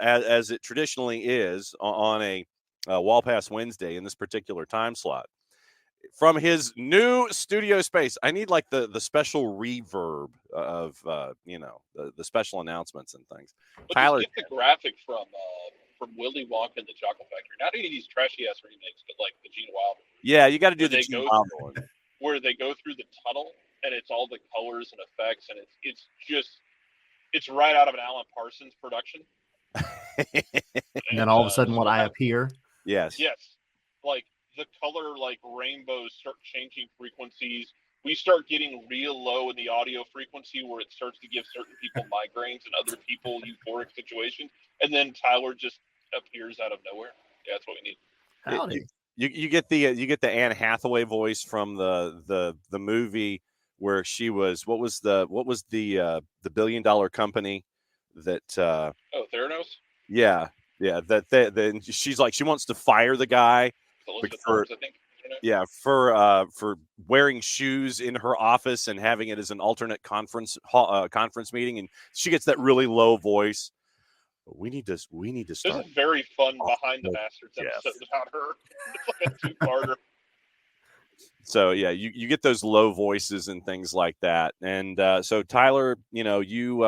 as it traditionally is on a Wall Pass Wednesday in this particular time slot. From his new studio space, I need like the special reverb of the special announcements and things. But Tyler, just get the graphic from Willy Wonka and the Chocolate Factory. Not any of these trashy ass remakes, but like the Gene Wilder. Yeah, you got to do the Gene Wilder one, where they go through the tunnel and it's all the colors and effects, and it's right out of an Alan Parsons production. And then all of a sudden, I appear. Yes. Like the color, like rainbows start changing frequencies. We start getting real low in the audio frequency where it starts to give certain people migraines and other people euphoric situations. And then Tyler just appears out of nowhere. Yeah, that's what we need. Howdy. You get the Anne Hathaway voice from the movie where she was what was the $1 billion company that Theranos? Yeah. Then she's like, she wants to fire the guy for wearing shoes in her office and having it as an alternate conference meeting, and she gets that really low voice. We need to start. This is very fun behind the Bastards episode about her. It's like a two-parter. So yeah, you get those low voices and things like that, and so Tyler, you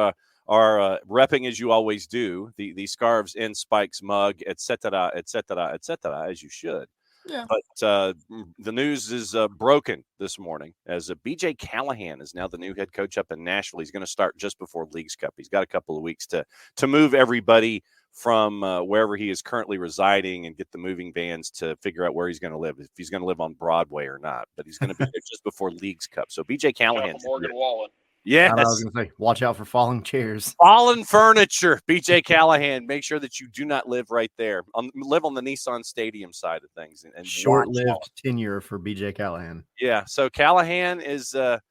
are repping as you always do the Scarves and Spikes mug, etc., as you should. Yeah. But the news is broken this morning as BJ Callahan is now the new head coach up in Nashville. He's going to start just before Leagues Cup. He's got a couple of weeks to move everybody from wherever he is currently residing and get the moving vans to figure out where he's going to live, if he's going to live on Broadway or not. But he's going to be there just before Leagues Cup. So BJ Callahan. Morgan Wallen. Yes. I was going to say, watch out for falling chairs. Fallen furniture. BJ Callahan, make sure that you do not live right there. Live on the Nissan Stadium side of things. And short-lived tenure for BJ Callahan. Yeah, so Callahan is now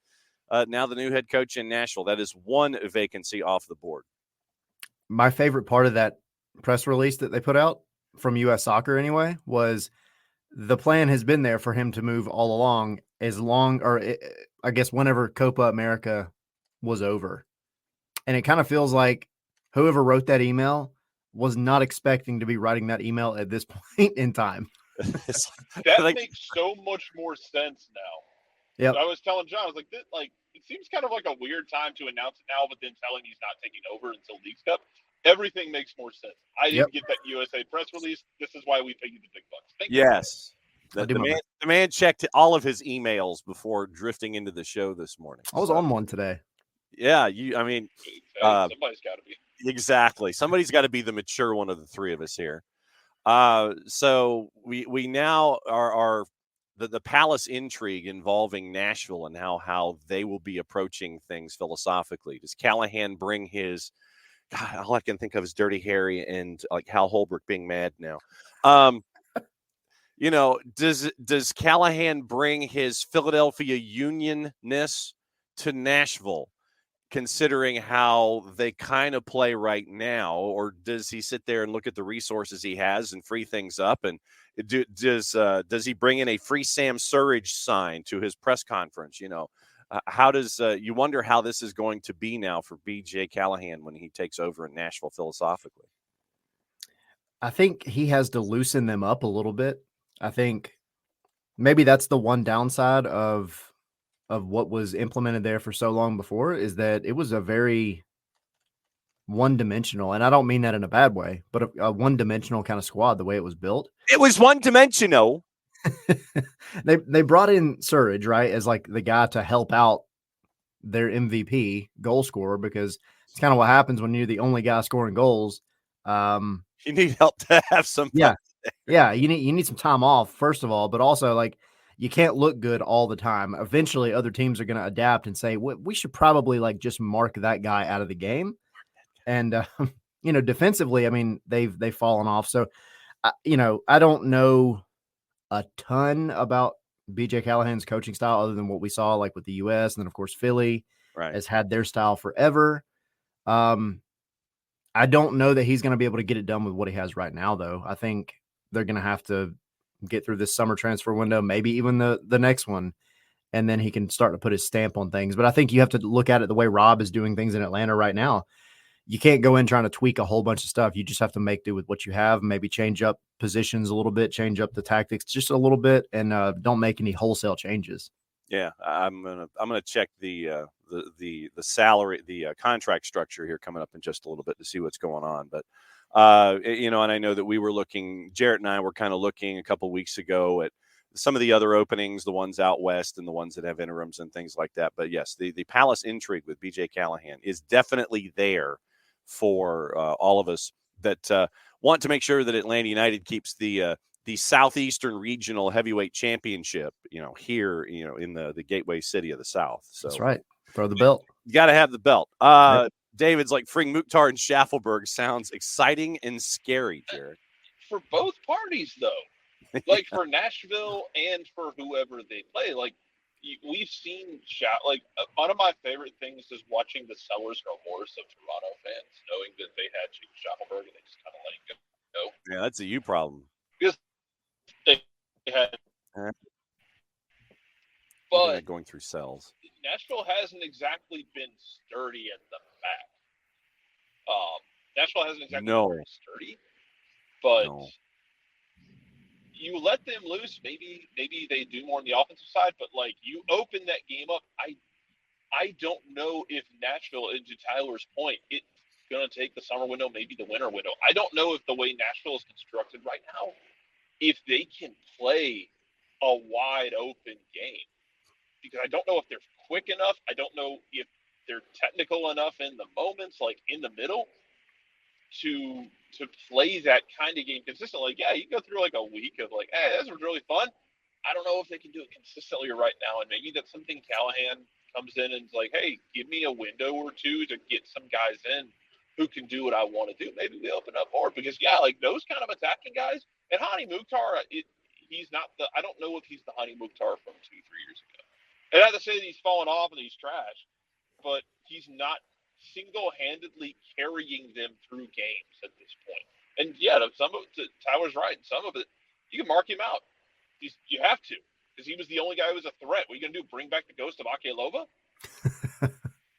the new head coach in Nashville. That is one vacancy off the board. My favorite part of that press release that they put out from U.S. Soccer anyway was the plan has been there for him to move all along I guess whenever Copa America was over. And it kind of feels like whoever wrote that email was not expecting to be writing that email at this point in time. That makes so much more sense now. Yeah, I was telling John, I was like, it seems kind of like a weird time to announce it now, but then telling he's not taking over until Leagues Cup. Everything makes more sense. I didn't get that USA press release. This is why we pay you the big bucks. Thank you. Yes. The man checked all of his emails before drifting into the show this morning. I was on one today. Yeah, somebody's got to be. Exactly. Somebody's got to be the mature one of the three of us here. So we now are the Palace intrigue involving Nashville and how they will be approaching things philosophically. Does Callahan bring his God? All I can think of is Dirty Harry and like Hal Holbrook being mad now. Does Callahan bring his Philadelphia Union-ness to Nashville, considering how they kind of play right now? Or does he sit there and look at the resources he has and free things up? And does he bring in a free Sam Surridge sign to his press conference? How does you wonder how this is going to be now for BJ Callahan when he takes over in Nashville philosophically? I think he has to loosen them up a little bit. I think maybe that's the one downside of what was implemented there for so long before, is that it was a very one-dimensional, and I don't mean that in a bad way, but a one-dimensional kind of squad, the way it was built. It was one-dimensional. They brought in Surridge, right, as like the guy to help out their MVP goal scorer, because it's kind of what happens when you're the only guy scoring goals. You need help to have some fun. Yeah, you need some time off, first of all, but also like you can't look good all the time. Eventually other teams are going to adapt and say, we should probably like just mark that guy out of the game. And defensively, I mean, they've fallen off. So I don't know a ton about BJ Callahan's coaching style other than what we saw like with the US, and then of course Philly has had their style forever. I don't know that he's going to be able to get it done with what he has right now, though. I think they're going to have to get through this summer transfer window, maybe even the next one, and then he can start to put his stamp on things. But I think you have to look at it the way Rob is doing things in Atlanta right now. you can't go in trying to tweak a whole bunch of stuff. You just have to make do with what you have, maybe change up positions a little bit, change up the tactics just a little bit, and don't make any wholesale changes. Yeah, I'm gonna check the salary, the contract structure here coming up in just a little bit to see what's going on. But and I know that we were looking, Jarrett and I were kind of looking a couple weeks ago at some of the other openings, the ones out west and the ones that have interims and things like that. But yes, the Palace intrigue with BJ Callahan is definitely there for all of us that want to make sure that Atlanta United keeps the Southeastern Regional Heavyweight Championship, here, in the gateway city of the South. So that's right. Throw the belt. You got to have the belt. Right. David's like Fring Mukhtar and Schaffelberg sounds exciting and scary, Jared. For both parties, though. Like for Nashville and for whoever they play, like we've seen one of my favorite things is watching the seller's remorse of Toronto fans, knowing that they had Schaffelberg and they just kind of let it go. Yeah, that's a you problem. Because they had, but going through cells. Nashville hasn't exactly been sturdy at the back. Nashville hasn't exactly been very sturdy, but. No. You let them loose, maybe they do more on the offensive side, but like you open that game up, I don't know if Nashville, and to Tyler's point, it's going to take the summer window, maybe the winter window. I don't know if the way Nashville is constructed right now, if they can play a wide open game, because I don't know if they're quick enough. I don't know if they're technical enough in the moments, like in the middle, to play that kind of game consistently. Like, yeah, you go through like a week of like, hey, this was really fun. I don't know if they can do it consistently right now. And maybe that's something Callahan comes in and is like, hey, give me a window or two to get some guys in who can do what I want to do. Maybe we open up more because, yeah, like those kind of attacking guys. And Hani Mukhtar, he's not I don't know if he's the Hani Mukhtar from 2-3 years ago. And not to say that he's fallen off and he's trash, but he's not single-handedly carrying them through games at this point. And yeah, some of it, Tyler's right. Some of it, you can mark him out. You have to, because he was the only guy who was a threat. What are you going to do? Bring back the ghost of Akelova?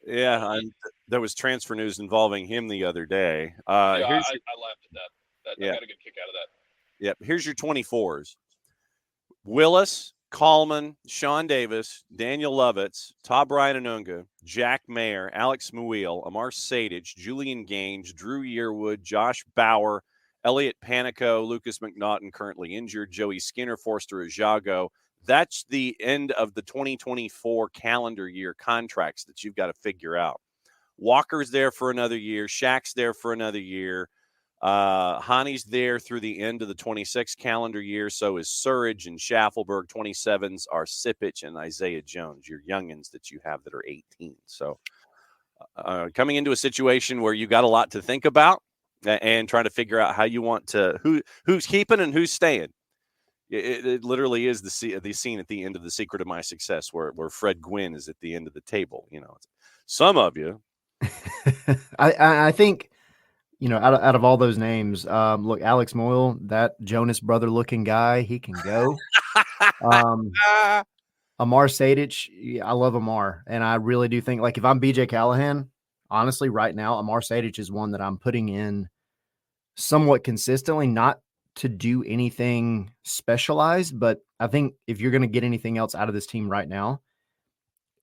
Yeah, there was transfer news involving him the other day. I laughed at that. I got a good kick out of that. Yep. Here's your 24s. Willis, Coleman, Sean Davis, Daniel Lovitz, Todd Bryan Anunga, Jack Mayer, Alex Muil, Amar Sadich, Julian Gaines, Drew Yearwood, Josh Bauer, Elliot Panico, Lucas McNaughton, currently injured, Joey Skinner, Forster Ajago. That's the end of the 2024 calendar year contracts that you've got to figure out. Walker's there for another year. Shaq's there for another year. Hani's there through the end of the 26 calendar year. So is Surridge and Schaffelberg. 27s are Sipich and Isaiah Jones, your youngins that you have that are 18. So coming into a situation where you got a lot to think about and trying to figure out how you want to, who's keeping and who's staying. It literally is the scene at the end of The Secret of My Success where Fred Gwynn is at the end of the table. Some of you. I think, out of all those names, look, Alex Moyle, that Jonas brother looking guy, he can go. Amar Sadich, I love Amar. And I really do think, like, if I'm BJ Callahan, honestly, right now, Amar Sadich is one that I'm putting in somewhat consistently, not to do anything specialized, but I think if you're going to get anything else out of this team right now,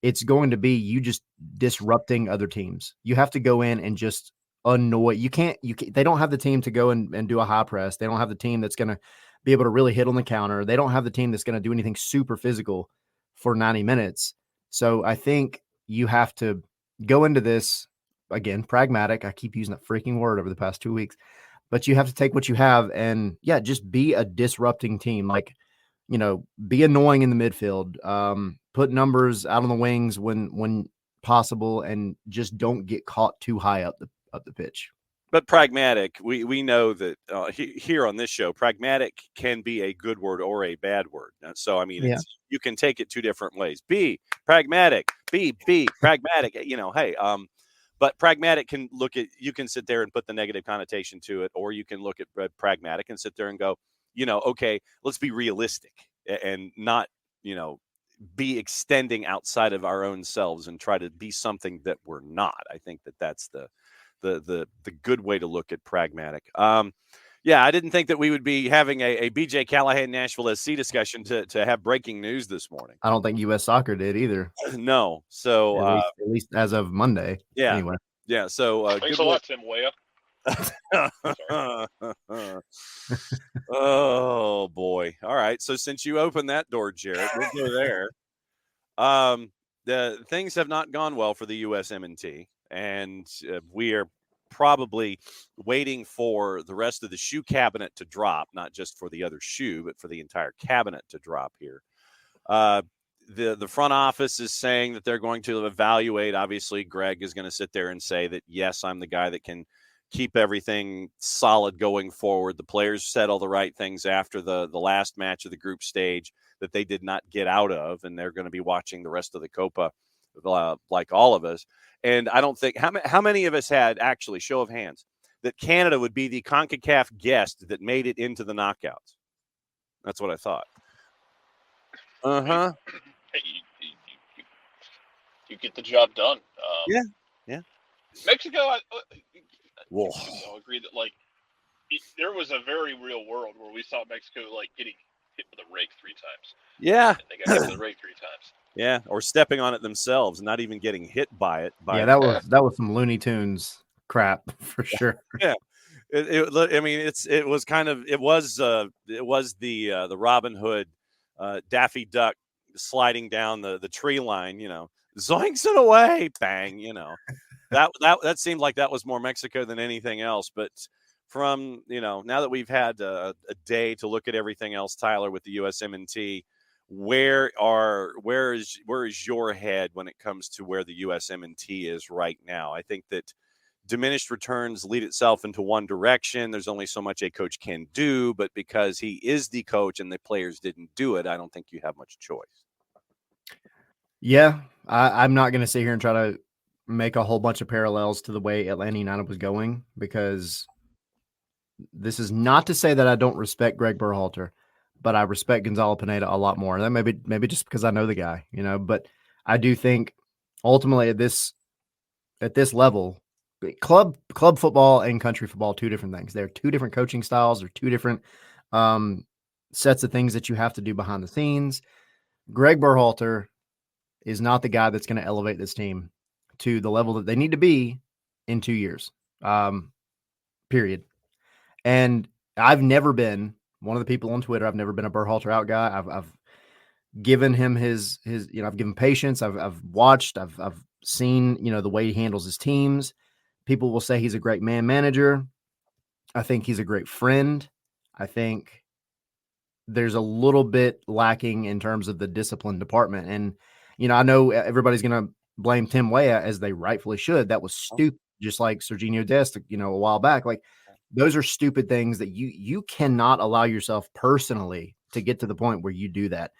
it's going to be you just disrupting other teams. You have to go in and just annoy. They don't have the team to go and do a high press. They don't have the team that's going to be able to really hit on the counter. They don't have the team that's going to do anything super physical for 90 minutes. So I think you have to go into this, again, pragmatic. I keep using that freaking word over the past 2 weeks, but you have to take what you have and just be a disrupting team. Like, be annoying in the midfield, put numbers out on the wings when possible, and just don't get caught too high up the pitch. But pragmatic, we know that here on this show, pragmatic can be a good word or a bad word. So, I mean, you can take it two different ways. Be pragmatic, be pragmatic, hey, but pragmatic can you can sit there and put the negative connotation to it, or you can look at pragmatic and sit there and go, okay, let's be realistic and not, be extending outside of our own selves and try to be something that we're not. I think that's the the good way to look at pragmatic. Yeah, I didn't think that we would be having a BJ Callahan Nashville SC discussion to have breaking news this morning. I don't think U.S. Soccer did either. No, so at least as of Monday. Yeah, anyway. Yeah, so thanks a lot, Tim Weah. Oh boy! All right, so since you opened that door, Jared, we'll go there. The things have not gone well for the USMNT, and we are probably waiting for the rest of the shoe cabinet to drop, not just for the other shoe, but for the entire cabinet to drop here. The front office is saying that they're going to evaluate. Obviously, Greg is going to sit there and say that, yes, I'm the guy that can keep everything solid going forward. The players said all the right things after the last match of the group stage that they did not get out of, and they're going to be watching the rest of the Copa like all of us. And I don't think how many of us had, actually, show of hands, that Canada would be the CONCACAF guest that made it into the knockouts. That's what I thought. Hey, you get the job done. Yeah. Mexico, I'll agree that there was a very real world where we saw Mexico getting hit with a rake 3 times. Yeah, and they got hit with a rake 3 times. Yeah, or stepping on it themselves, not even getting hit by it. That was some Looney Tunes crap for sure. Yeah, it was the Robin Hood Daffy Duck sliding down the tree line, zoinks it away, bang, that seemed like that was more Mexico than anything else. But from, now that we've had a day to look at everything else, Tyler, with the USMNT, where is your head when it comes to where the USMNT is right now? I think that diminished returns lead itself into one direction. There's only so much a coach can do, but because he is the coach and the players didn't do it, I don't think you have much choice. Yeah, I'm not going to sit here and try to make a whole bunch of parallels to the way Atlanta United was going, because this is not to say that I don't respect Greg Berhalter, but I respect Gonzalo Pineda a lot more. And that maybe just because I know the guy, but I do think ultimately at this level, club football and country football, 2 different things. They're 2 different coaching styles. They're 2 different sets of things that you have to do behind the scenes. Greg Berhalter is not the guy that's going to elevate this team to the level that they need to be in 2 years, period. And I've never been one of the people on Twitter. I've never been a Berhalter out guy. I've given him his I've given patience. I've watched. I've seen the way he handles his teams. People will say he's a great man manager. I think he's a great friend. I think there's a little bit lacking in terms of the discipline department. And I know everybody's going to blame Tim Weah, as they rightfully should. That was stupid, just like Serginho Dest, a while back. Those are stupid things that you cannot allow yourself personally to get to the point where you do that.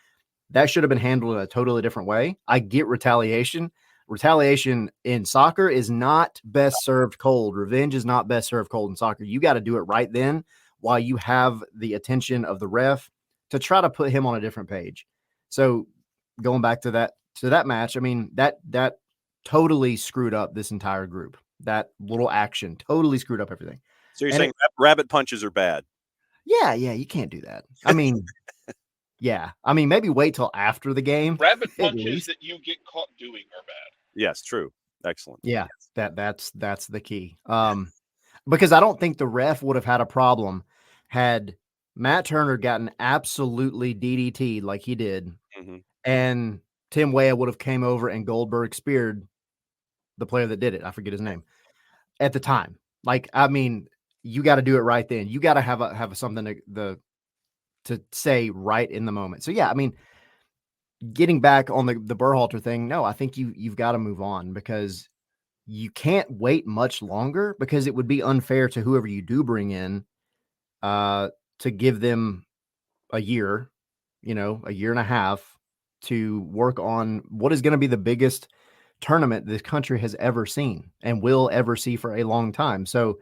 That should have been handled in a totally different way. I get retaliation. Retaliation in soccer is not best served cold. Revenge is not best served cold in soccer. You got to do it right then while you have the attention of the ref to try to put him on a different page. So going back to that match, that totally screwed up this entire group. That little action totally screwed up everything. So you're saying rabbit punches are bad? Yeah, you can't do that. Yeah. Maybe wait till after the game. Rabbit punches that you get caught doing are bad. Yes, true. Excellent. Yeah, that's the key. Because I don't think the ref would have had a problem had Matt Turner gotten absolutely DDT'd like he did, and Tim Weah would have came over and Goldberg speared the player that did it. I forget his name at the time. You got to do it right then. You got to have something to say right in the moment. So yeah, getting back on the Berhalter thing, no, I think you've got to move on, because you can't wait much longer, because it would be unfair to whoever you do bring in to give them a year, a year and a half to work on what is going to be the biggest tournament this country has ever seen and will ever see for a long time. So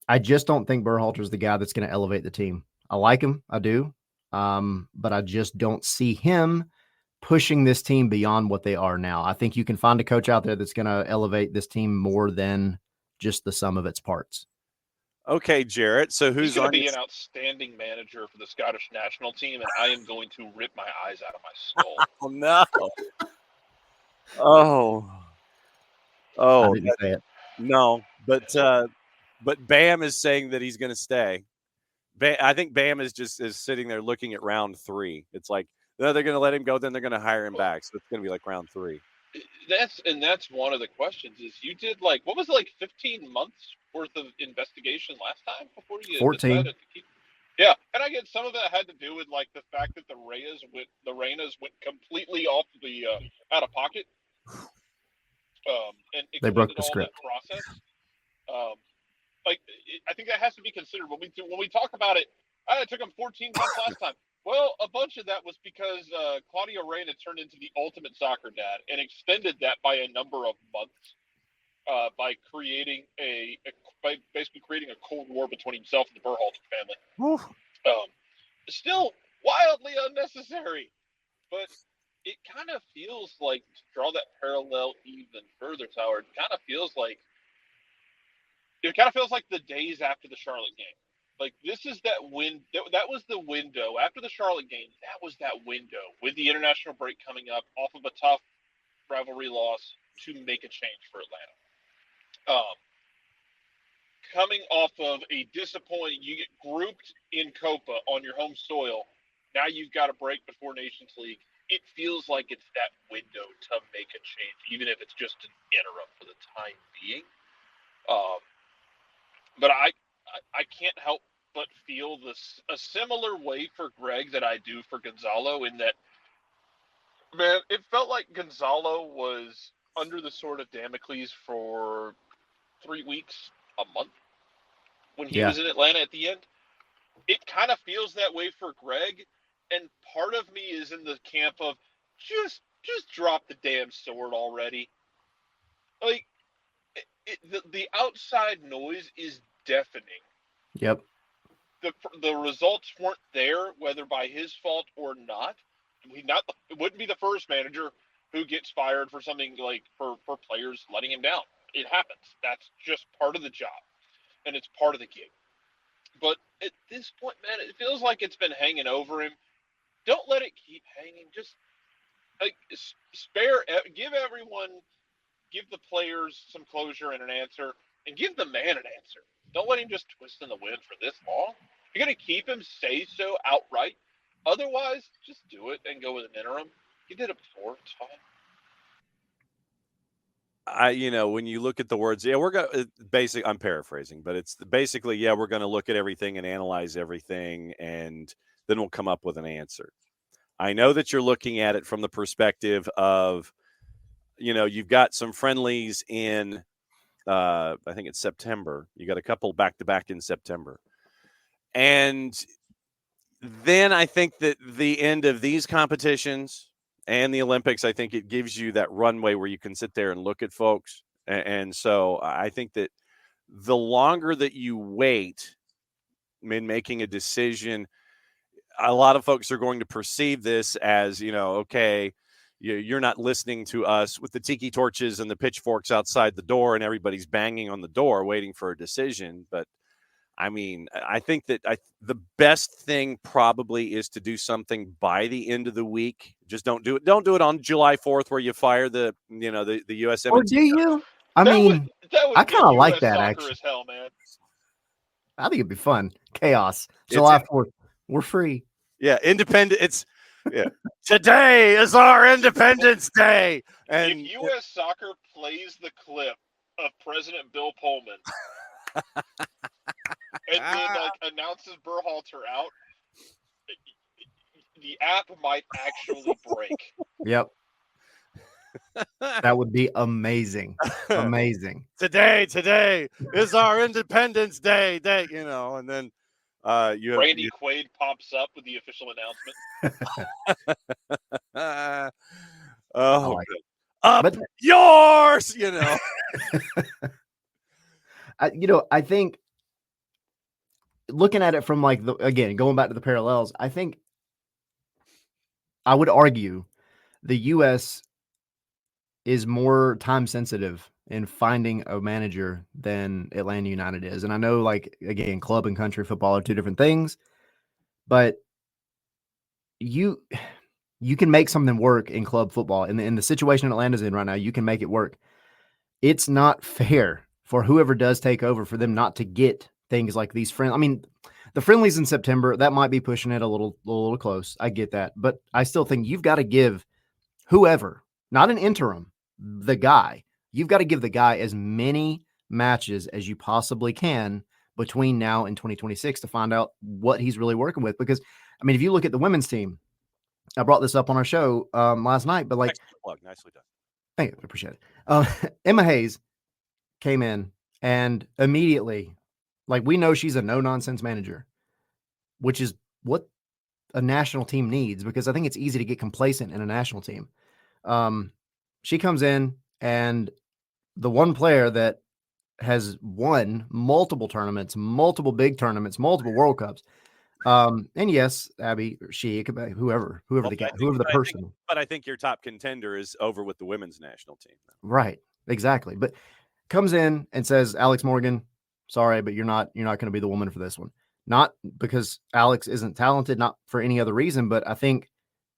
I just don't think Berhalter is the guy that's going to elevate the team. I like him. I do. But I just don't see him pushing this team beyond what they are now. I think you can find a coach out there that's going to elevate this team more than just the sum of its parts. Okay, Jarrett. So He's who's going to on be your... an outstanding manager for the Scottish national team, and I am going to rip my eyes out of my skull. Oh, no. Oh. I Oh, didn't say it. no. But Bam is saying that he's going to stay. I think Bam is sitting there looking at round 3. It's like, no, they're going to let him go, then they're going to hire him back. So it's going to be like round 3. That's one of the questions. Is you did what was it, 15 months worth of investigation last time before you 14. decided to keep? Yeah, and I get some of that had to do with the fact that the Reynas went completely off the out of pocket, and They broke the all script. that process. I think that has to be considered when we talk about it. It took them 14 months last time. Well, a bunch of that was because Claudio Reyna turned into the ultimate soccer dad and extended that by a number of months by basically creating a cold war between himself and the Berhalter family. Still wildly unnecessary, but it kind of feels like, to draw that parallel even further, Tower, it kind of feels like the days after the Charlotte game. This is that that was the window after the Charlotte game. That was that window with the international break coming up off of a tough rivalry loss to make a change for Atlanta. Coming off of a disappointing, you get grouped in Copa on your home soil. Now you've got a break before Nations League. It feels like it's that window to make a change, even if it's just an interim for the time being. But I can't help but feel a similar way for Greg that I do for Gonzalo, in that, man, it felt like Gonzalo was under the sword of Damocles for 3 weeks, a month, when he was in Atlanta at the end. It kind of feels that way for Greg, and part of me is in the camp of just drop the damn sword already. The outside noise is deafening. Yep. The results weren't there, whether by his fault or not. It wouldn't be the first manager who gets fired for something for players letting him down. It happens. That's just part of the job, and it's part of the gig. But at this point, man, it feels like it's been hanging over him. Don't let it keep hanging. Just give the players some closure and an answer, and give the man an answer. Don't let him just twist in the wind for this long. If you're going to keep him, say so outright. Otherwise, just do it and go with an interim. He did it before. It's fine. When you look at the words, we're going basically, I'm paraphrasing, but it's basically, we're going to look at everything and analyze everything, and then we'll come up with an answer. I know that you're looking at it from the perspective of, you've got some friendlies in, I think it's September. You got a couple back-to-back in September. And then I think that the end of these competitions and the Olympics, I think it gives you that runway where you can sit there and look at folks. And so I think that the longer that you wait in making a decision, a lot of folks are going to perceive this as, okay, you're not listening to us with the tiki torches and the pitchforks outside the door and everybody's banging on the door waiting for a decision. But I mean, I think that the best thing probably is to do something by the end of the week. Just don't do it. Don't do it on July 4th where you fire the USMNT. Or do you? I mean, I kind of like that, actually. As hell, man. I think it'd be fun. Chaos. July 4th. We're free. Yeah, independent. Today is our Independence Day. And if U.S. Soccer plays the clip of President Bill Pullman and then announces Berhalter out, the app might actually break. Yep. That would be amazing. Amazing. Today is our Independence Day, and then Randy Quaid pops up with the official announcement. Up yours, I think looking at it from again, going back to the parallels, I think I would argue the U.S. is more time sensitive in finding a manager than Atlanta United is. And I know, like, again, club and country football are two different things, but you can make something work in club football. In the situation Atlanta's in right now, you can make it work. It's not fair for whoever does take over for them not to get things like these friends. I mean, the friendlies in September, that might be pushing it a little close. I get that. But I still think you've got to give whoever, not an interim, the guy, you've got to give the guy as many matches as you possibly can between now and 2026 to find out what he's really working with. Because, I mean, if you look at the women's team, I brought this up on our show last night, but like, nicely done. Thank you. I appreciate it. Emma Hayes came in and immediately, like, we know she's a no-nonsense manager, which is what a national team needs, because I think it's easy to get complacent in a national team. She comes in, and the one player that has won multiple tournaments, multiple big tournaments, multiple World Cups. And yes, Abby, or she, it could be whoever the guy, whoever the person. But I think your top contender is over with the women's national team. Right. Exactly. But comes in and says, Alex Morgan, sorry, but you're not going to be the woman for this one. Not because Alex isn't talented, not for any other reason, but I think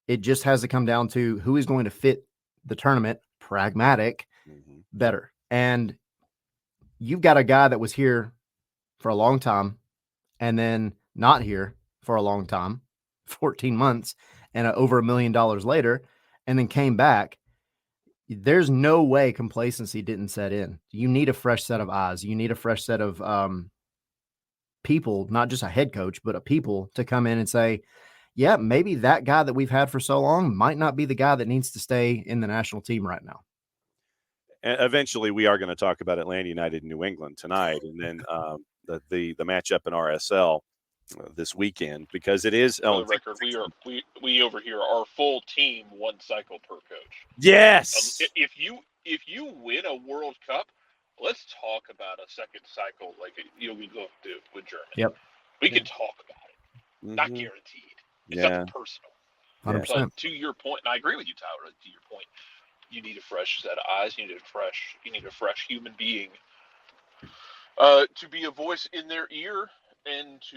it just has to come down to who is going to fit the tournament, pragmatic, better. And you've got a guy that was here for a long time and then not here for a long time, 14 months, and over $1 million later, and then came back. There's no way complacency didn't set in. You need a fresh set of eyes. You need a fresh set of people, not just a head coach, but a people to come in and say, yeah, maybe that guy that we've had for so long might not be the guy that needs to stay in the national team right now. And eventually we are going to talk about Atlanta United in New England tonight, and then the matchup in RSL this weekend, because it is on the record, we over here are full team, one cycle per coach. Yes. If you win a World Cup, let's talk about a second cycle like we go do with Germany. Yep. We can talk about it. Not guaranteed. It's nothing personal. 100%. But to your point, and I agree with you, Tyler, to your point, you need a fresh set of eyes, you need a fresh human being to be a voice in their ear and to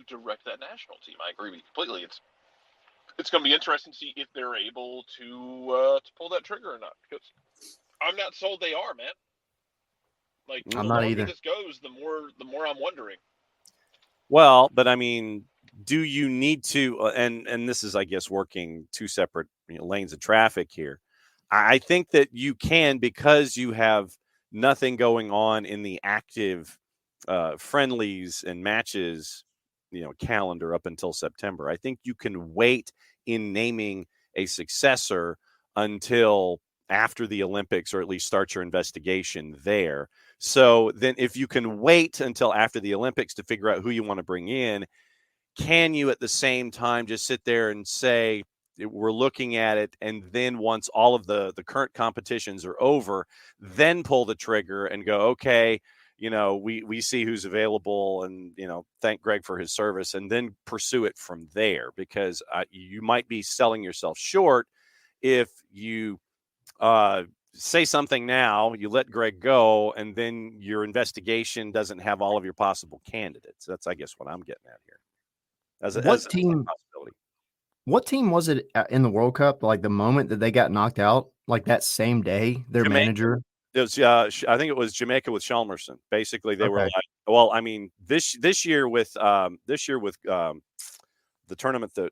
direct that national team. I agree with you completely. It's going to be interesting to see if they're able to pull that trigger or not, because I'm not sold they are, man. Like, I'm the not longer either. this goes, the more I'm wondering. Well, but I mean, do you need to? And this is, I guess, working two separate lanes of traffic here. I think that you can, because you have nothing going on in the active friendlies and matches, calendar up until September. I think you can wait in naming a successor until after the Olympics, or at least start your investigation there. So then if you can wait until after the Olympics to figure out who you want to bring in, can you at the same time just sit there and say, we're looking at it, and then once all of the current competitions are over, then pull the trigger and go, okay, we see who's available, and, thank Greg for his service, and then pursue it from there, because you might be selling yourself short if you say something now, you let Greg go, and then your investigation doesn't have all of your possible candidates. That's, I guess, what I'm getting at here. What team was it in the World Cup? Like the moment that they got knocked out, like that same day, their manager. It was, I think it was Jamaica with Chalmerson. Basically, they were like, well, I mean, this year with the tournament that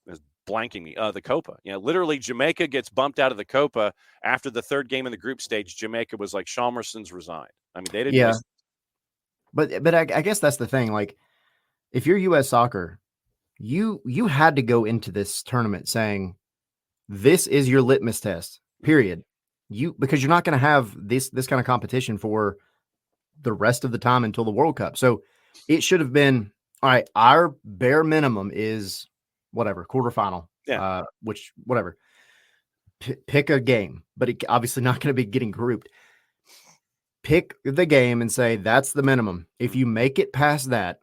is blanking me, the Copa. Literally, Jamaica gets bumped out of the Copa after the third game in the group stage. Jamaica was like, Chalmerson's resigned. I mean, they didn't. Yeah, but I guess that's the thing. Like, if you're U.S. Soccer, you had to go into this tournament saying this is your litmus test, period. Because you're not going to have this kind of competition for the rest of the time until the World Cup. So it should have been, all right, our bare minimum is whatever, quarterfinal, which whatever. Pick a game, but it obviously not going to be getting grouped. Pick the game and say that's the minimum. If you make it past that,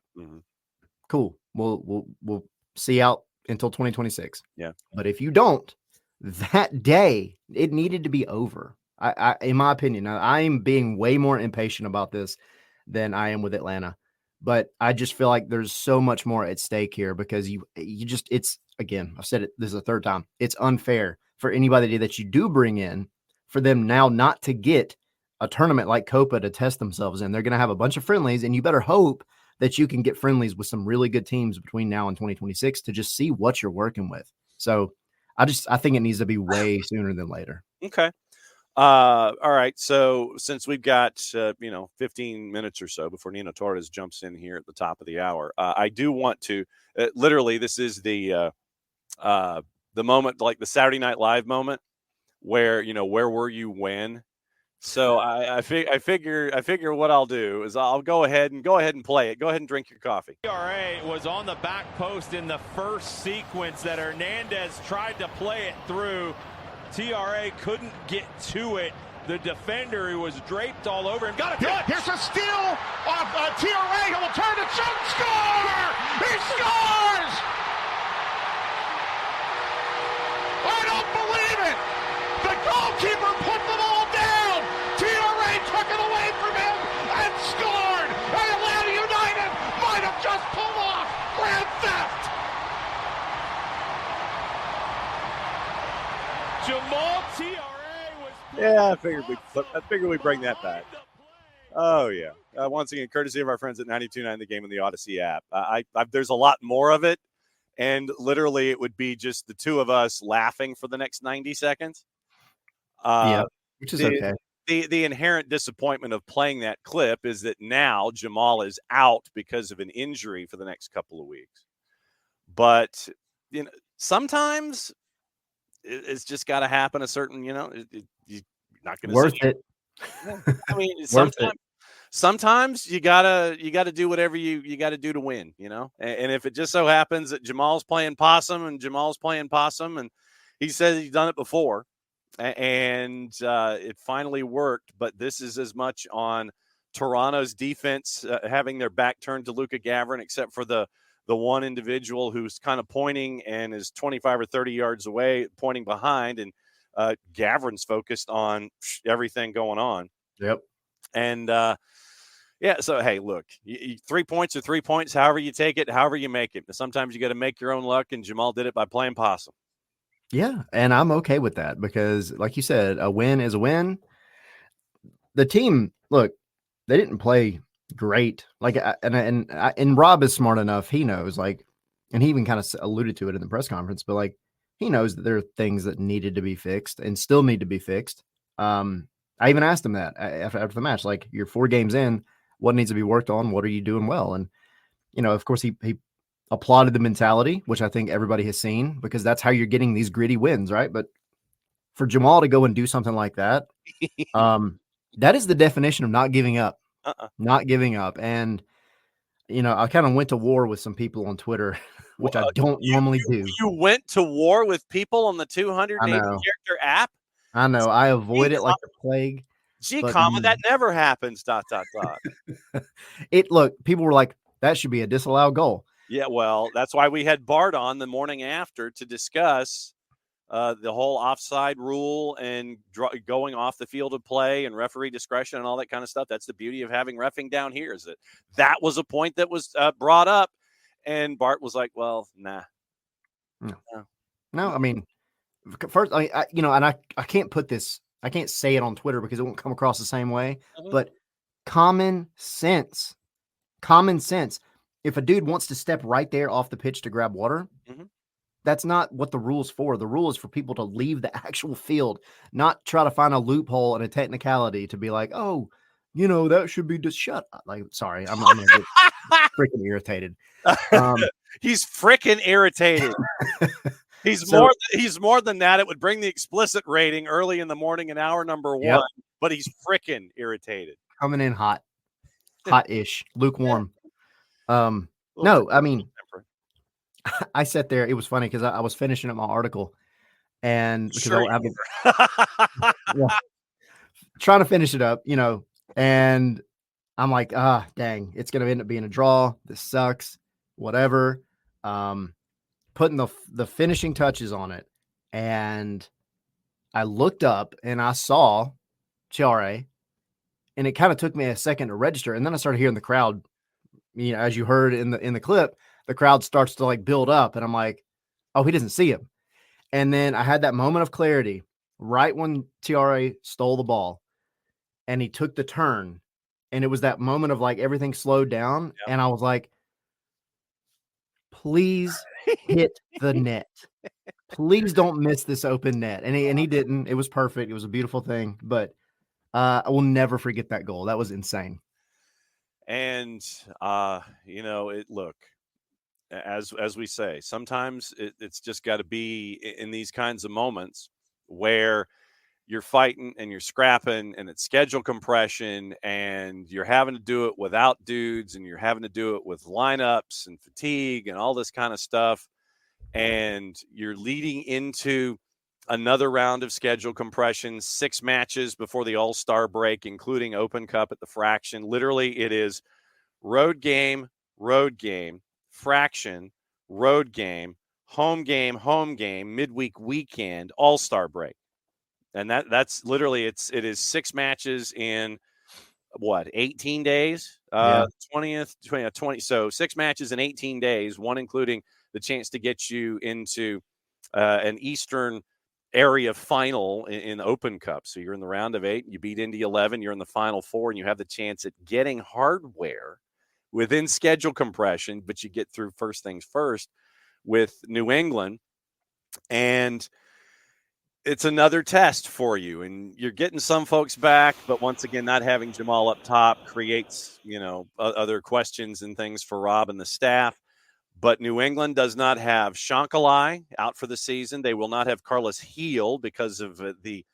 cool. We'll see out until 2026. Yeah. But if you don't, that day it needed to be over. In my opinion, I am being way more impatient about this than I am with Atlanta. But I just feel like there's so much more at stake here because it's again, I've said it, this is the third time. It's unfair for anybody that you do bring in for them now not to get a tournament like Copa to test themselves in. They're going to have a bunch of friendlies, and you better hope that you can get friendlies with some really good teams between now and 2026 to just see what you're working with. So I think it needs to be way sooner than later. Okay. All right. So since we've got 15 minutes or so before Nino Torres jumps in here at the top of the hour, I do want to literally, this is the moment, like the Saturday Night Live moment where, where were you when? So I figure what I'll do is I'll go ahead and play it. Go ahead and drink your coffee. TRA was on the back post in the first sequence that Hernandez tried to play it through. TRA couldn't get to it. The defender who was draped all over him got a touch. Here's a steal off TRA. He will turn and shoot. Score! He scores! I don't believe it. The goalkeeper put them all down. TRA took it away from him and scored. And Atlanta United might have just pulled off grand theft. Jamal TRA was. Yeah, I figured we bring that back. Oh yeah. Once again, courtesy of our friends at 92.9 The Game and the Odyssey app. There's a lot more of it, and literally it would be just the two of us laughing for the next 90 seconds. Which is okay. The inherent disappointment of playing that clip is that now Jamal is out because of an injury for the next couple of weeks. But sometimes it's just got to happen. A certain, you're not going to worth it. I mean, Worth sometimes you gotta do whatever you got to do to win. And if it just so happens that Jamal's playing possum and he says he's done it before. And it finally worked, but this is as much on Toronto's defense having their back turned to Luka Gavrin, except for the one individual who's kind of pointing and is 25 or 30 yards away, pointing behind, and Gavrin's focused on everything going on. Yep. And so hey, look, 3 points are 3 points. However you take it, however you make it. Sometimes you got to make your own luck, and Jamal did it by playing possum. Yeah, and I'm okay with that because, like you said, a win is a win. The team, look, they didn't play great. And Rob is smart enough. He knows, and he even kind of alluded to it in the press conference, but he knows that there are things that needed to be fixed and still need to be fixed. I even asked him that after the match, you're 4 games in, what needs to be worked on? What are you doing well? And, of course, he applauded the mentality, which I think everybody has seen, because that's how you're getting these gritty wins, right? But for Jamal to go and do something like that, that is the definition of not giving up. Not giving up. And, I kind of went to war with some people on Twitter, which I don't normally do. You went to war with people on the 280 character app? I know. I avoid it like the plague. That never happens, ... Look, people were like, that should be a disallowed goal. Yeah, well, that's why we had Bart on the morning after to discuss the whole offside rule and going off the field of play and referee discretion and all that kind of stuff. That's the beauty of having reffing down here, is that was a point that was brought up, and Bart was like, well, nah. No, I mean, first, and I can't put this, I can't say it on Twitter because it won't come across the same way, but common sense. If a dude wants to step right there off the pitch to grab water, that's not what the rule's for. The rule is for people to leave the actual field, not try to find a loophole and a technicality to be like, oh, that should be just shut up. Sorry, I'm going to get freaking irritated. He's freaking irritated. He's more than that. It would bring the explicit rating early in the morning in hour number 1, but he's freaking irritated. Coming in hot-ish, lukewarm. No, I mean, I sat there. It was funny because I was finishing up my article, and because trying to finish it up, and I'm like, dang, it's gonna end up being a draw. This sucks. Whatever. Putting the finishing touches on it, and I looked up and I saw TRA, and it kind of took me a second to register. And then I started hearing the crowd, as you heard in the clip, the crowd starts to like build up, and I'm like, oh, he doesn't see him. And then I had that moment of clarity right when TRA stole the ball and he took the turn, and it was that moment of like everything slowed down. Yep. And I was like, please hit the net. Please don't miss this open net. And he didn't. It was perfect. It was a beautiful thing. But I will never forget that goal. That was insane. And look, as we say, sometimes it's just got to be in these kinds of moments where you're fighting and you're scrapping and it's schedule compression and you're having to do it without dudes and you're having to do it with lineups and fatigue and all this kind of stuff. And you're leading into another round of schedule compression, 6 matches before the All-Star break, including Open Cup at the Fraction. Literally, it is road game, Fraction, road game, home game, midweek weekend, All-Star break. And that's literally it is 6 matches in 18 days? 20. So 6 matches in 18 days, one including the chance to get you into an Eastern area final in the Open Cup. So you're in the round of 8, you beat Indy 11, you're in the final 4, and you have the chance at getting hardware within schedule compression, but you get through first things first with New England. And it's another test for you, and you're getting some folks back, but once again, not having Jamal up top creates, other questions and things for Rob and the staff. But New England does not have Shankalai out for the season. They will not have Carlos Heel because of the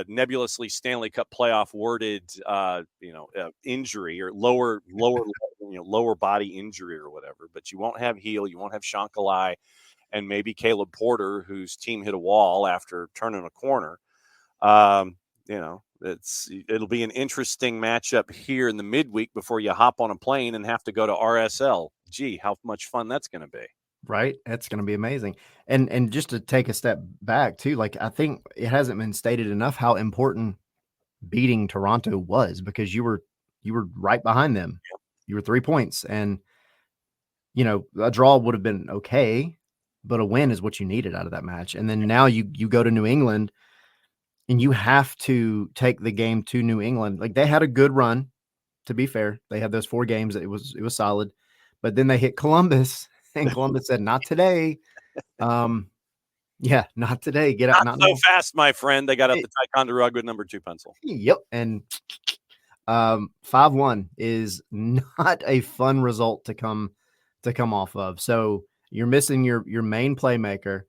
nebulously Stanley Cup playoff worded, injury or lower body injury or whatever. But you won't have Heel. You won't have Shankalai. And maybe Caleb Porter, whose team hit a wall after turning a corner. It'll be an interesting matchup here in the midweek before you hop on a plane and have to go to RSL. Gee, how much fun that's going to be. Right. That's going to be amazing. And just to take a step back too, like I think it hasn't been stated enough how important beating Toronto was, because you were right behind them. Yep. You were 3 points, and a draw would have been okay, but a win is what you needed out of that match. And then now you go to New England and you have to take the game to New England. Like, they had a good run, to be fair. They had those 4 games. It was solid, but then they hit Columbus and Columbus said, not today. Not today. Get out. Not so fast, my friend. They got up the Ticonderoga #2 pencil. Yep. And 5-1 is not a fun result to come off of. So you're missing your main playmaker.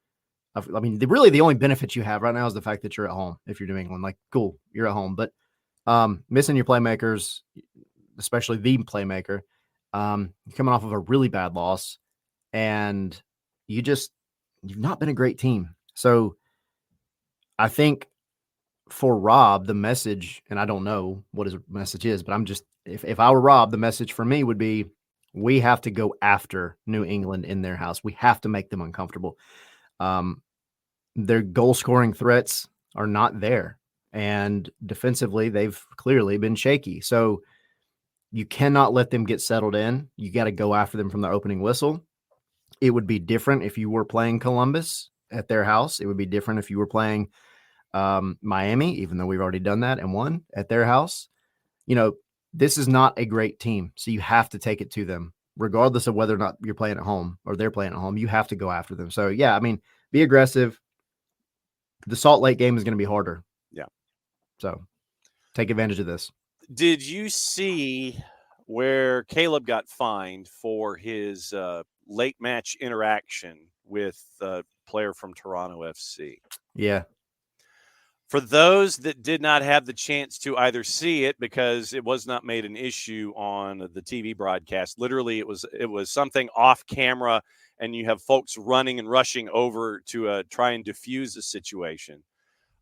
I mean, really the only benefit you have right now is the fact that you're at home. If you're New England, like, cool, you're at home, but missing your playmakers, especially the playmaker, coming off of a really bad loss, and you've not been a great team. So I think for Rob, the message, and I don't know what his message is, but if I were Rob, the message for me would be, we have to go after New England in their house. We have to make them uncomfortable. Their goal scoring threats are not there, and defensively they've clearly been shaky. So you cannot let them get settled in. You got to go after them from the opening whistle. It would be different if you were playing Columbus at their house. It would be different if you were playing Miami, even though we've already done that and won at their house. This is not a great team, so you have to take it to them, regardless of whether or not you're playing at home or they're playing at home. You have to go after them. So, yeah, I mean, be aggressive. The Salt Lake game is going to be harder. Yeah. So take advantage of this. Did you see where Caleb got fined for his late match interaction with a player from Toronto FC? Yeah. For those that did not have the chance to either see it, because it was not made an issue on the TV broadcast, literally it was something off camera, and you have folks running and rushing over to try and diffuse the situation.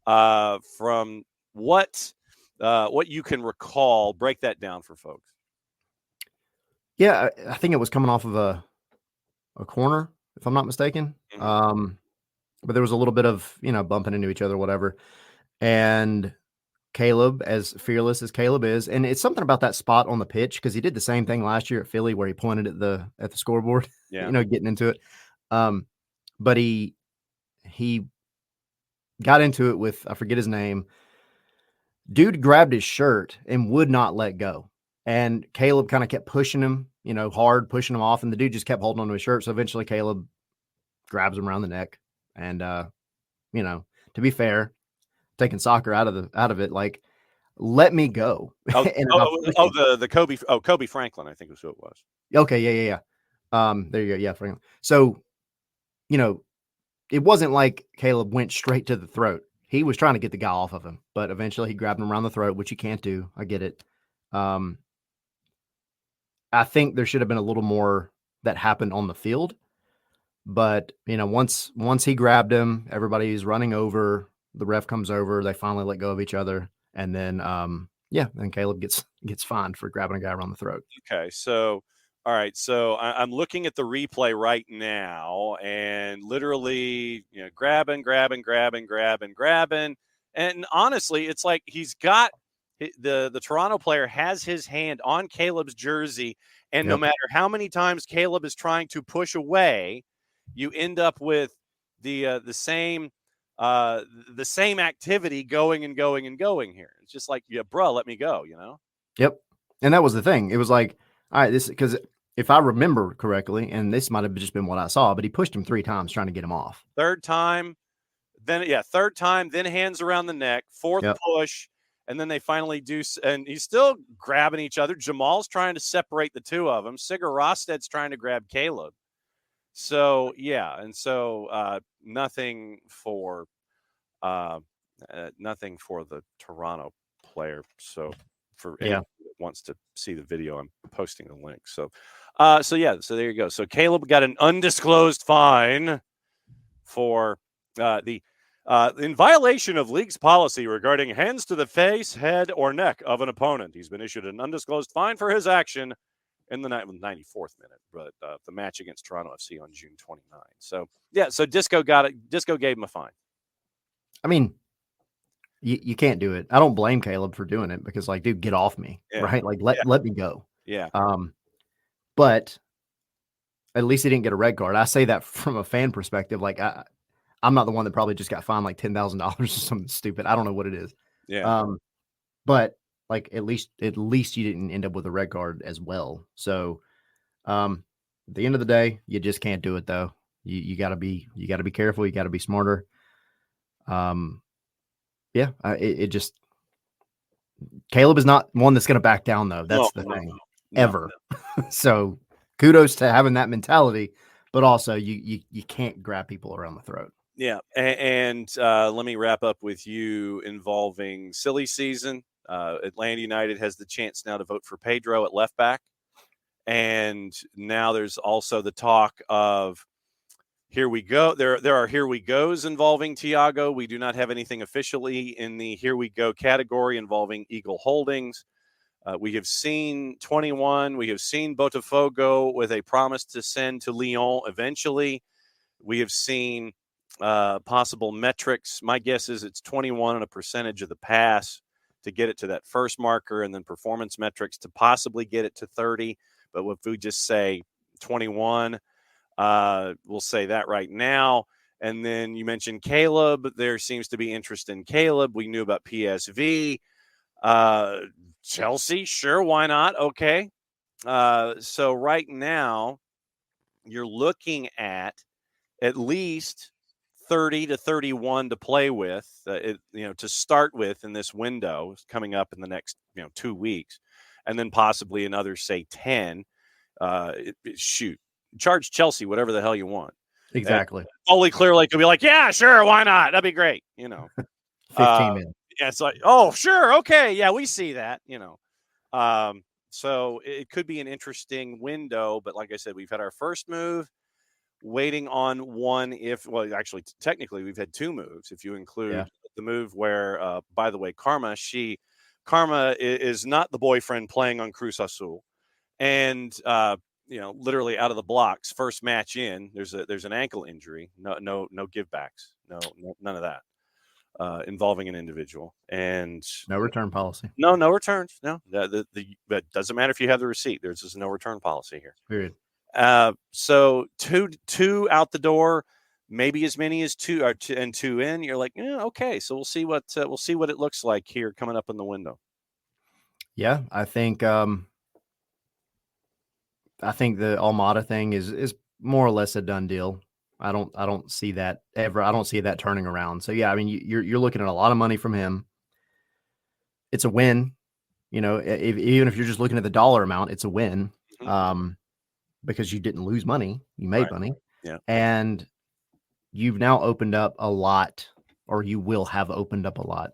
From what you can recall, break that down for folks. Yeah, I think it was coming off of a corner, if I'm not mistaken. Mm-hmm. But there was a little bit of, bumping into each other, whatever. And Caleb, as fearless as Caleb is, and it's something about that spot on the pitch because he did the same thing last year at Philly where he pointed at the scoreboard, Yeah. getting into it. But he got into it with, I forget his name. Dude grabbed his shirt and would not let go. And Caleb kind of kept pushing him, hard, pushing him off. And the dude just kept holding on to his shirt. So eventually Caleb grabs him around the neck. And, to be fair, taking soccer out of it, like, let me go. The Kobe Franklin, I think was who it was. Okay. Yeah. There you go. Yeah. Franklin. So, it wasn't like Caleb went straight to the throat. He was trying to get the guy off of him, but eventually he grabbed him around the throat, which you can't do. I get it. I think there should have been a little more that happened on the field, but once he grabbed him, everybody's running over. The ref comes over. They finally let go of each other, and then then Caleb gets fined for grabbing a guy around the throat. Okay, so. All right, so I'm looking at the replay right now, and literally, grabbing, and honestly, it's like he's got the Toronto player has his hand on Caleb's jersey, and no matter how many times Caleb is trying to push away, you end up with the same activity going here. It's just like, bro, let me go, Yep, and that was the thing. It was like, all right, this because. If I remember correctly, and this might have just been what I saw, but he pushed him 3 times trying to get him off. Third time, then hands around the neck, fourth push, and then they finally do, and he's still grabbing each other. Jamal's trying to separate the two of them. Sigur Rosted's trying to grab Caleb. So, nothing for the Toronto player. So for anyone that wants to see the video, I'm posting the link. So there you go. So Caleb got an undisclosed fine for in violation of league's policy regarding hands to the face, head, or neck of an opponent. He's been issued an undisclosed fine for his action in the 94th minute, but the match against Toronto FC on June 29. So Disco got it. Disco gave him a fine. I mean, you can't do it. I don't blame Caleb for doing it because, like, dude, get off me, right? Like, let me go. Yeah. But at least he didn't get a red card. I say that from a fan perspective. Like, I'm not the one that probably just got fined like $10,000 or something stupid. I don't know what it is. Yeah. But like, at least you didn't end up with a red card as well. So, at the end of the day, you just can't do it though. You gotta be careful. You gotta be smarter. It just, Caleb is not one that's going to back down though. That's the thing. Ever. So kudos to having that mentality, but also you can't grab people around the throat. Yeah. And let me wrap up with you involving silly season. Atlanta United has the chance now to vote for Pedro at left back. And now there's also the talk of, here we go. There are here we goes involving Thiago. We do not have anything officially in the here we go category involving Eagle Holdings. We have seen 21. We have seen Botafogo with a promise to send to Lyon eventually. We have seen possible metrics. My guess is it's 21 and a percentage of the pass to get it to that first marker, and then performance metrics to possibly get it to 30. But if we just say 21, we'll say that right now. And then you mentioned Caleb. There seems to be interest in Caleb. We knew about PSV. Chelsea, sure, why not? Okay. So right now, you're looking at least 30 to 31 to play with, to start with in this window coming up in the next 2 weeks, and then possibly another, say, 10. Shoot. Charge Chelsea whatever the hell you want. Exactly. Only Clearlake could be like, yeah, sure, why not? That'd be great. 15 minutes. Yeah, it's like, oh, sure, okay, yeah, we see that. So it could be an interesting window, but like I said, we've had our first move, waiting on one. Actually, technically, we've had 2 moves if you include the move where, by the way, Karma is not the boyfriend playing on Cruz Azul, and literally out of the blocks, first match in, there's an ankle injury. No give backs. No, none of that. involving an individual, and No return policy. no returns. No, that doesn't matter if you have the receipt. There's just no return policy here. Period. So two out the door, maybe as many as two in. You're like, yeah, okay. So we'll see what it looks like here coming up in the window. Yeah, I think the Almada thing is more or less a done deal. I don't see that ever. I don't see that turning around. So yeah, I mean, you're looking at a lot of money from him. It's a win, even if you're just looking at the dollar amount, it's a win. Mm-hmm. Because you didn't lose money, you made money. Yeah. And you've now opened up a lot, or you will have opened up a lot,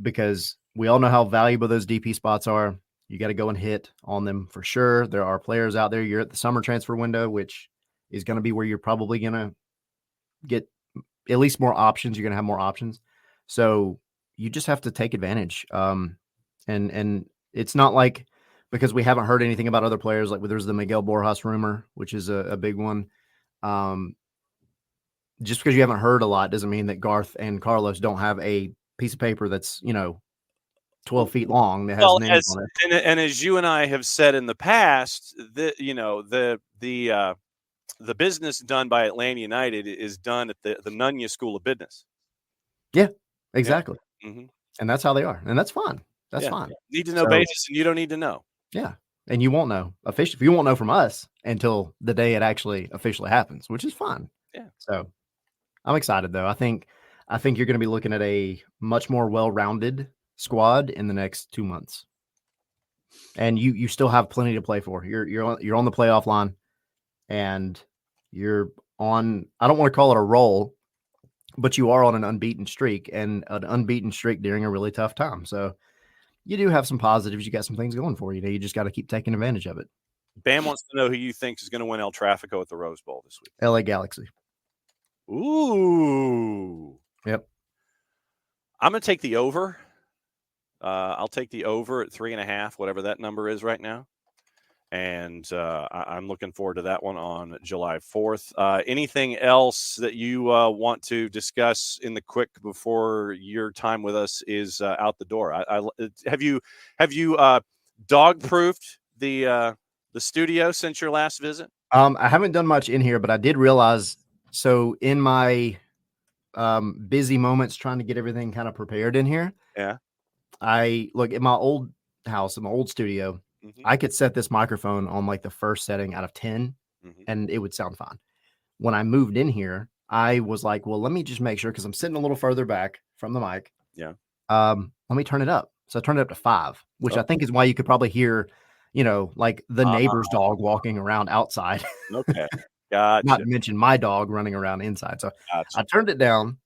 because we all know how valuable those DP spots are. You got to go and hit on them for sure. There are players out there. You're at the summer transfer window, which is going to be where you're probably going to get at least more options. You're going to have more options. So you just have to take advantage. And it's not like, because we haven't heard anything about other players, like there's the Miguel Borjas rumor, which is a big one. Just because you haven't heard a lot doesn't mean that Garth and Carlos don't have a piece of paper that's 12 feet long that has names on it. And as you and I have said in the past, the business done by Atlanta United is done at the Nunya School of Business. Yeah, exactly. Yeah. Mm-hmm. And that's how they are, and that's fine. That's fine. Need to know basis, and you don't need to know. Yeah, and you won't know officially. You won't know from us until the day it actually officially happens, which is fine. Yeah. So I'm excited though. I think you're going to be looking at a much more well-rounded squad in the next 2 months, and you still have plenty to play for. You're on the playoff line, and you're on. I don't want to call it a roll, but you are on an unbeaten streak, and an unbeaten streak during a really tough time. So you do have some positives. You got some things going for you. You just got to keep taking advantage of it. Bam wants to know who you think is going to win El Tráfico at the Rose Bowl this week. LA Galaxy. Ooh. Yep. I'm going to take the over. I'll take the over at 3.5, whatever that number is right now. And I'm looking forward to that one on July 4th. Anything else that you want to discuss in the quick before your time with us is out the door? Have you dog-proofed the studio since your last visit? I haven't done much in here, but I did realize. So in my busy moments trying to get everything kind of prepared in here, I look at my old house, in my old studio. Mm-hmm. I could set this microphone on like the first setting out of 10, and it would sound fine. When I moved in here, I was like, well, let me just make sure, because I'm sitting a little further back from the mic. Yeah. Let me turn it up. So I turned it up to 5, which I think is why you could probably hear, like the neighbor's dog walking around outside. Okay. Gotcha. Not to mention my dog running around inside. So I turned it down.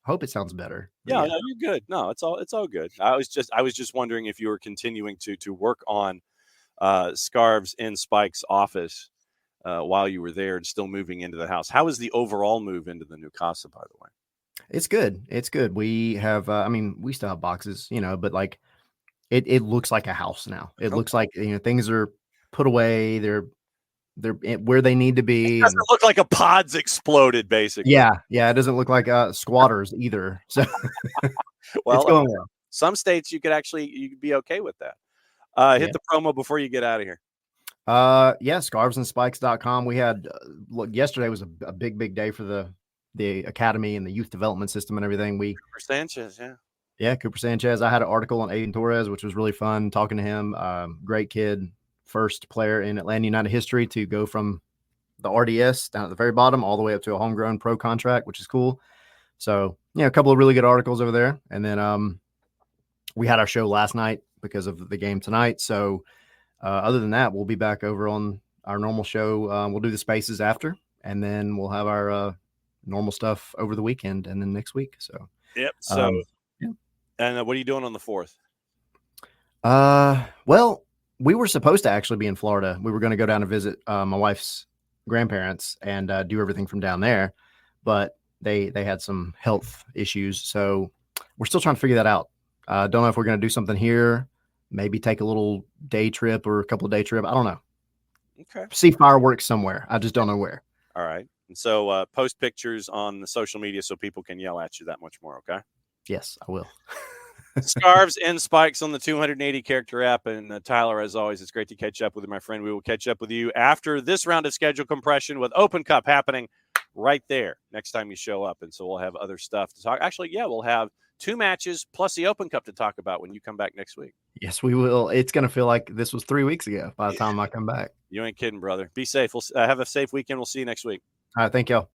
Hope it sounds better. Yeah, no, you're good. No, it's all good. I was just wondering if you were continuing to work on Scarves in Spike's office while you were there and still moving into the house. How is the overall move into the new casa, by the way? It's good. It's good. We have, we still have boxes, but like it looks like a house now. It looks like, things are put away. They're where they need to be. It doesn't look like a pod's exploded, basically. Yeah. It doesn't look like squatters either. So well, it's going well. Some states you could be okay with that. Hit the promo before you get out of here. Scarvesandspikes.com. We had yesterday was a big day for the academy and the youth development system and everything. Cooper Sanchez, Cooper Sanchez. I had an article on Aiden Torres, which was really fun talking to him. Great kid. First player in Atlanta United history to go from the RDS down at the very bottom all the way up to a homegrown pro contract, which is cool. So, a couple of really good articles over there. And then we had our show last night because of the game tonight. So other than that, we'll be back over on our normal show. We'll do the spaces after, and then we'll have our normal stuff over the weekend and then next week. So, yep. So, And what are you doing on the 4th? Well, we were supposed to actually be in Florida. We were going to go down and visit my wife's grandparents and do everything from down there, but they had some health issues. So we're still trying to figure that out. Don't know if we're going to do something here, maybe take a little day trip or a couple of day trip. I don't know. Okay. See fireworks somewhere. I just don't know where. All right. And so post pictures on the social media so people can yell at you that much more, okay? Yes, I will. Scarves and Spikes on the 280 character app. And Tyler, as always, it's great to catch up with you, my friend. We will catch up with you after this round of schedule compression with Open Cup happening right there next time you show up. And so we'll have other stuff to talk. Actually, yeah, we'll have 2 matches plus the Open Cup to talk about when you come back next week. Yes, we will. It's going to feel like this was 3 weeks ago by the time I come back. You ain't kidding, brother. Be safe. We'll have a safe weekend. We'll see you next week. All right. Thank y'all.